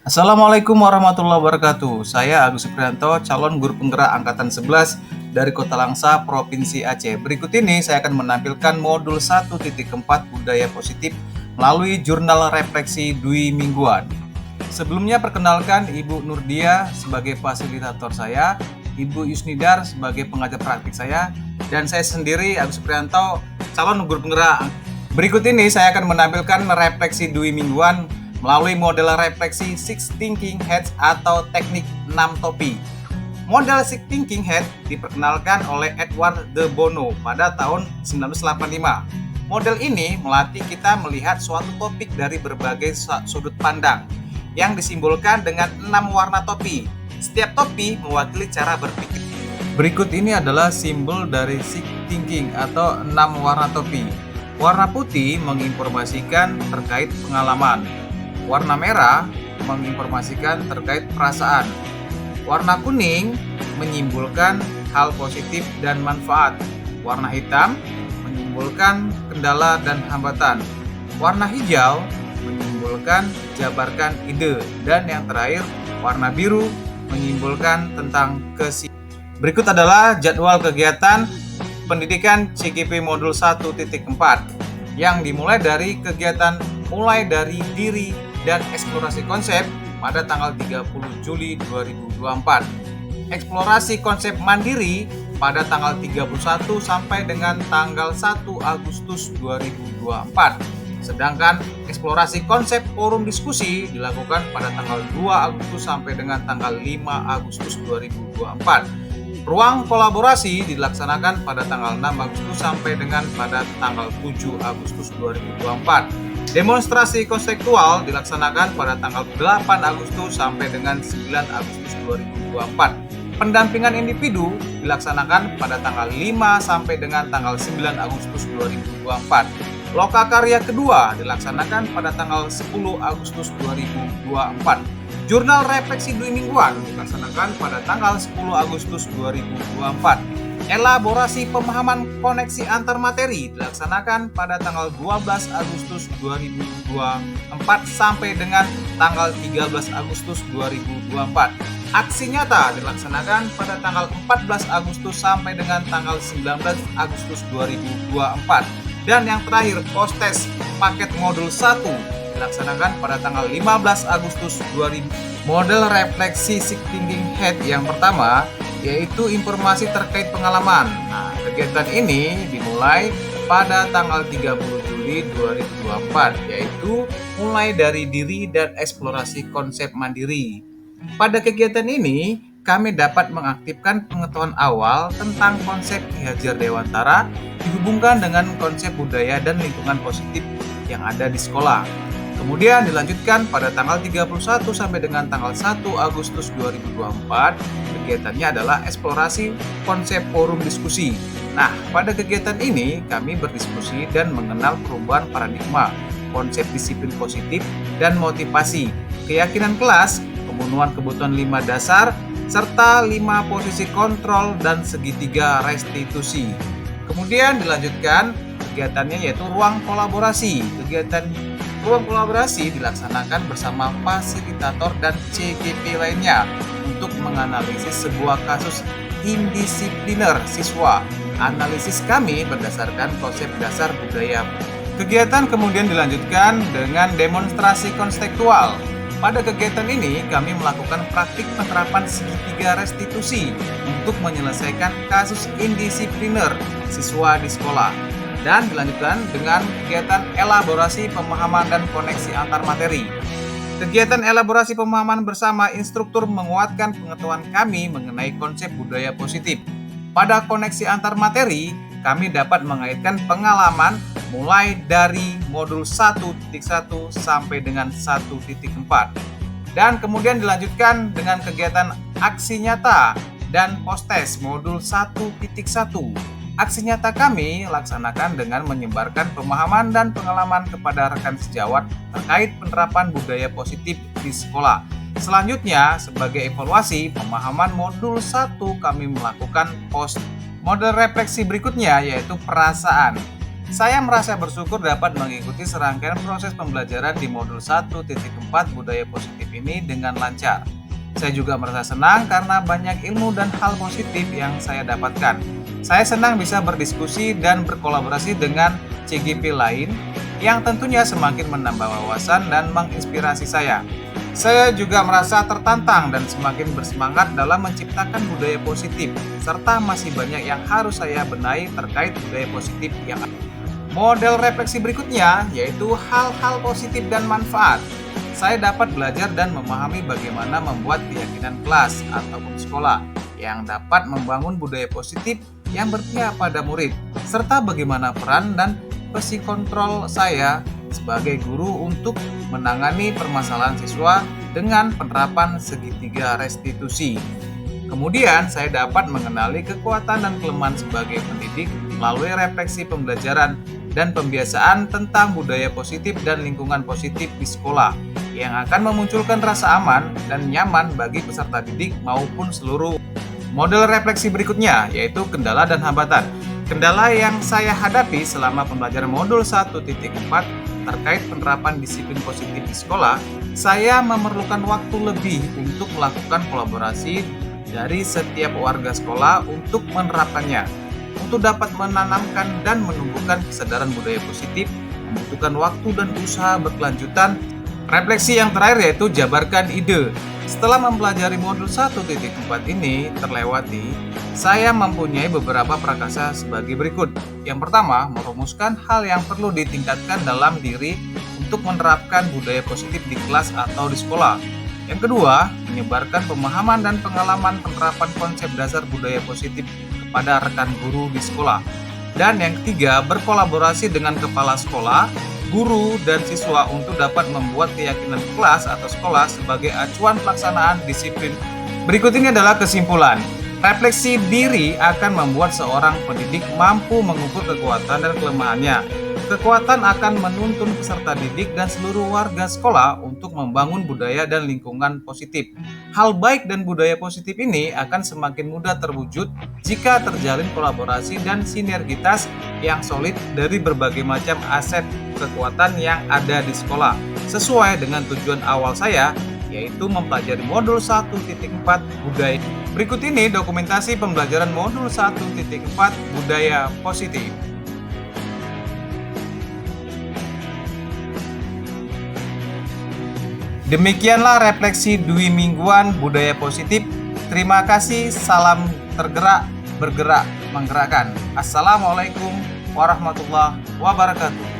Assalamualaikum warahmatullahi wabarakatuh. Saya Agus Supriyanto, calon guru penggerak angkatan 11 dari Kota Langsa, Provinsi Aceh. Berikut ini saya akan menampilkan modul 1.4 budaya positif melalui jurnal refleksi Dwi Mingguan. Sebelumnya perkenalkan Ibu Nurdia sebagai fasilitator saya, Ibu Yusnidar sebagai pengajar praktik saya, dan saya sendiri Agus Supriyanto, calon guru penggerak. Berikut ini saya akan menampilkan refleksi Dwi Mingguan melalui model refleksi Six Thinking Heads atau teknik 6 topi. Model Six Thinking Head diperkenalkan oleh Edward de Bono pada tahun 1985. Model ini melatih kita melihat suatu topik dari berbagai sudut pandang yang disimbolkan dengan 6 warna topi. Setiap topi mewakili cara berpikir. Berikut ini adalah simbol dari Six Thinking atau 6 warna topi. Warna putih menginformasikan terkait pengalaman. Warna merah menginformasikan terkait perasaan. Warna kuning menyimbolkan hal positif dan manfaat. Warna hitam menyimbolkan kendala dan hambatan. Warna hijau menyimbolkan jabarkan ide. Dan yang terakhir, warna biru menyimbolkan tentang kesiapan. Berikut adalah jadwal kegiatan pendidikan CGP modul 1.4 yang dimulai dari kegiatan mulai dari diri dan eksplorasi konsep pada tanggal 30 Juli 2024. Eksplorasi konsep mandiri pada tanggal 31 sampai dengan tanggal 1 Agustus 2024. Sedangkan eksplorasi konsep forum diskusi dilakukan pada tanggal 2 Agustus sampai dengan tanggal 5 Agustus 2024. Ruang kolaborasi dilaksanakan pada tanggal 6 Agustus sampai dengan pada tanggal 7 Agustus 2024. Demonstrasi konseptual dilaksanakan pada tanggal 8 Agustus sampai dengan 9 Agustus 2024. Pendampingan individu dilaksanakan pada tanggal 5 sampai dengan tanggal 9 Agustus 2024. Lokakarya kedua dilaksanakan pada tanggal 10 Agustus 2024. Jurnal refleksi Dwi Mingguan dilaksanakan pada tanggal 10 Agustus 2024. Elaborasi pemahaman koneksi antar materi dilaksanakan pada tanggal 12 Agustus 2024 sampai dengan tanggal 13 Agustus 2024. Aksi nyata dilaksanakan pada tanggal 14 Agustus sampai dengan tanggal 19 Agustus 2024. Dan yang terakhir, post-test paket modul 1 dilaksanakan pada tanggal 15 Agustus 2000. Model refleksi Six Thinking Head yang pertama yaitu informasi terkait pengalaman. Nah, kegiatan ini dimulai pada tanggal 30 Juli 2024, yaitu mulai dari diri dan eksplorasi konsep mandiri. Pada kegiatan ini, kami dapat mengaktifkan pengetahuan awal tentang konsep Ki Hajar Dewantara dihubungkan dengan konsep budaya dan lingkungan positif yang ada di sekolah. Kemudian dilanjutkan pada tanggal 31 sampai dengan tanggal 1 Agustus 2024, kegiatannya adalah eksplorasi konsep forum diskusi. Nah, pada kegiatan ini kami berdiskusi dan mengenal perubahan paradigma, konsep disiplin positif dan motivasi, keyakinan kelas, pemenuhan kebutuhan 5 dasar, serta 5 posisi kontrol dan segitiga restitusi. Kemudian dilanjutkan kegiatannya yaitu ruang kolaborasi. Kegiatan ruang kolaborasi dilaksanakan bersama fasilitator dan CGP lainnya untuk menganalisis sebuah kasus indisipliner siswa. Analisis kami berdasarkan konsep dasar budaya. Kegiatan kemudian dilanjutkan dengan demonstrasi konseptual. Pada kegiatan ini kami melakukan praktik penerapan segitiga restitusi untuk menyelesaikan kasus indisipliner siswa di sekolah. Dan dilanjutkan dengan kegiatan elaborasi pemahaman dan koneksi antar materi. Kegiatan elaborasi pemahaman bersama instruktur menguatkan pengetahuan kami mengenai konsep budaya positif. Pada koneksi antar materi, kami dapat mengaitkan pengalaman mulai dari modul 1.1 sampai dengan 1.4. Dan kemudian dilanjutkan dengan kegiatan aksi nyata dan post-test modul 1.1. Aksi nyata kami laksanakan dengan menyebarkan pemahaman dan pengalaman kepada rekan sejawat terkait penerapan budaya positif di sekolah. Selanjutnya, sebagai evaluasi pemahaman modul 1 kami melakukan post. Model refleksi berikutnya yaitu perasaan. Saya merasa bersyukur dapat mengikuti serangkaian proses pembelajaran di modul 1.4 budaya positif ini dengan lancar. Saya juga merasa senang karena banyak ilmu dan hal positif yang saya dapatkan. Saya senang bisa berdiskusi dan berkolaborasi dengan CGP lain yang tentunya semakin menambah wawasan dan menginspirasi saya. Saya juga merasa tertantang dan semakin bersemangat dalam menciptakan budaya positif, serta masih banyak yang harus saya benahi terkait budaya positif yang ada. Model refleksi berikutnya yaitu hal-hal positif dan manfaat. Saya dapat belajar dan memahami bagaimana membuat keyakinan kelas ataupun sekolah yang dapat membangun budaya positif yang berpihak pada murid, serta bagaimana peran dan psikontrol saya sebagai guru untuk menangani permasalahan siswa dengan penerapan segitiga restitusi. Kemudian, saya dapat mengenali kekuatan dan kelemahan sebagai pendidik melalui refleksi pembelajaran dan pembiasaan tentang budaya positif dan lingkungan positif di sekolah yang akan memunculkan rasa aman dan nyaman bagi peserta didik maupun seluruh. Model refleksi berikutnya yaitu kendala dan hambatan. Kendala yang saya hadapi selama pembelajaran modul 1.4 terkait penerapan disiplin positif di sekolah, saya memerlukan waktu lebih untuk melakukan kolaborasi dari setiap warga sekolah untuk menerapkannya. Untuk dapat menanamkan dan menumbuhkan kesadaran budaya positif, membutuhkan waktu dan usaha berkelanjutan. Refleksi yang terakhir yaitu jabarkan ide. Setelah mempelajari modul 1.4 ini terlewati, saya mempunyai beberapa prakasa sebagai berikut. Yang pertama, merumuskan hal yang perlu ditingkatkan dalam diri untuk menerapkan budaya positif di kelas atau di sekolah. Yang kedua, menyebarkan pemahaman dan pengalaman penerapan konsep dasar budaya positif kepada rekan guru di sekolah. Dan yang ketiga, berkolaborasi dengan kepala sekolah, guru, dan siswa untuk dapat membuat keyakinan kelas atau sekolah sebagai acuan pelaksanaan disiplin. Berikut ini adalah kesimpulan. Refleksi diri akan membuat seorang pendidik mampu mengukur kekuatan dan kelemahannya. Kekuatan akan menuntun peserta didik dan seluruh warga sekolah untuk membangun budaya dan lingkungan positif. Hal baik dan budaya positif ini akan semakin mudah terwujud jika terjalin kolaborasi dan sinergitas yang solid dari berbagai macam aset kekuatan yang ada di sekolah, sesuai dengan tujuan awal saya, yaitu mempelajari modul 1.4 budaya. Berikut ini dokumentasi pembelajaran modul 1.4 budaya positif. Demikianlah refleksi Dwi Mingguan budaya positif. Terima kasih, salam tergerak, bergerak, menggerakkan. Assalamualaikum warahmatullahi wabarakatuh.